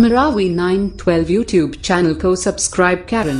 Marawi 912 YouTube channel को subscribe करें।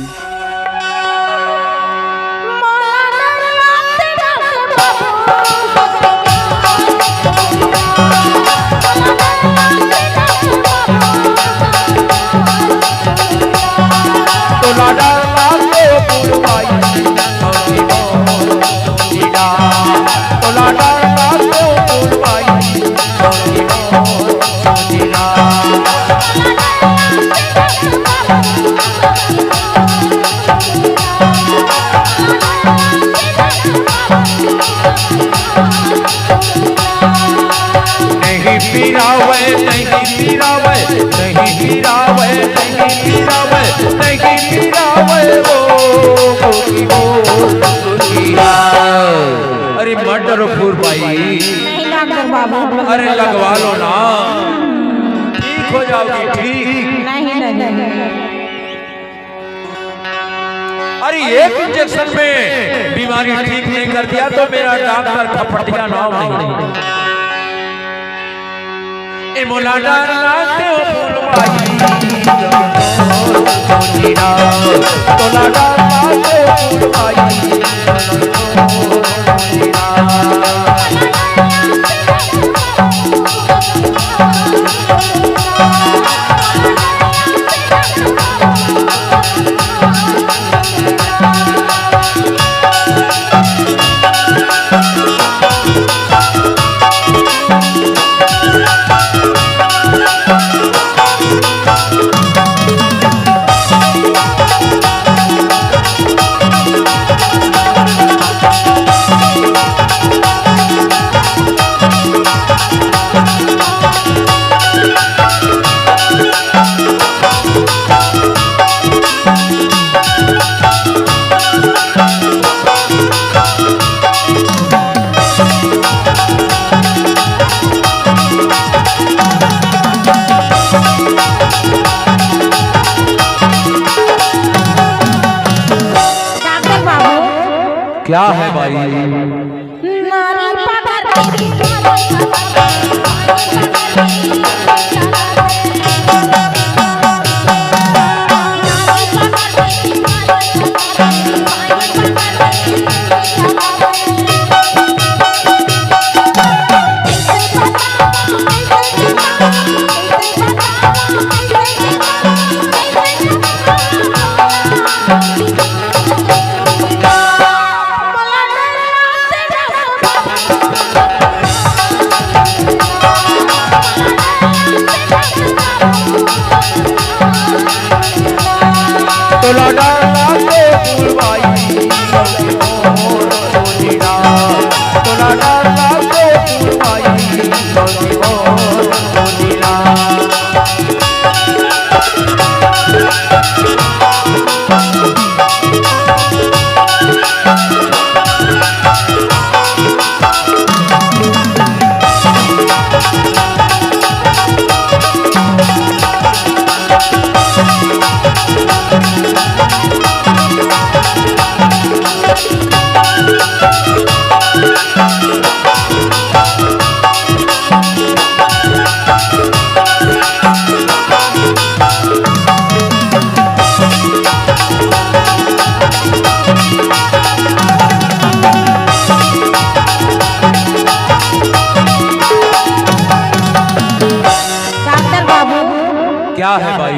अरे मत डरो फूर भाई, नहीं डॉक्टर बाबू, अरे लगवा लो ना, ठीक हो जाओगी। ठीक नहीं। अरे एक इंजेक्शन में बीमारी ठीक नहीं कर दिया तो मेरा डॉक्टर खपटिया नाम नहीं। मोला डर लाते हो फूल भाई, तोला डर लाते हो फूल भाई। क्या है भाई? नारी क्या है भाई?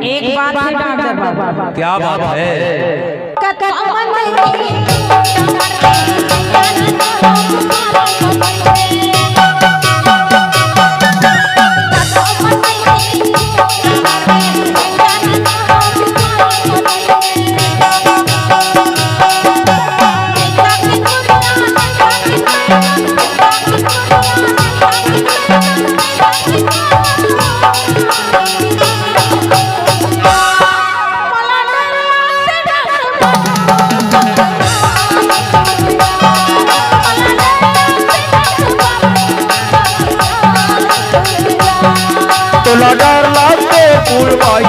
एक बात है डॉक्टर बाबू। क्या बात है? डर लाते फूल भाई,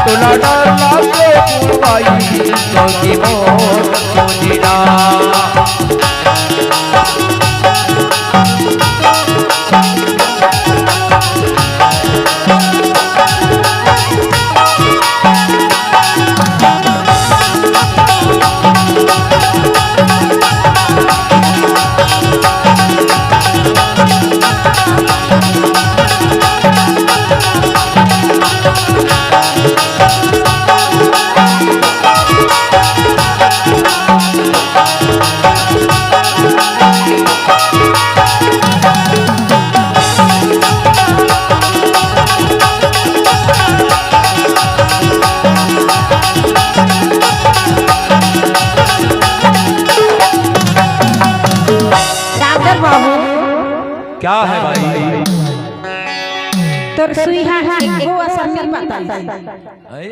तोला डर लाते फूल भाई, मोर क्या है भाई? तोर सुई हा एक गो असर नहीं पता है?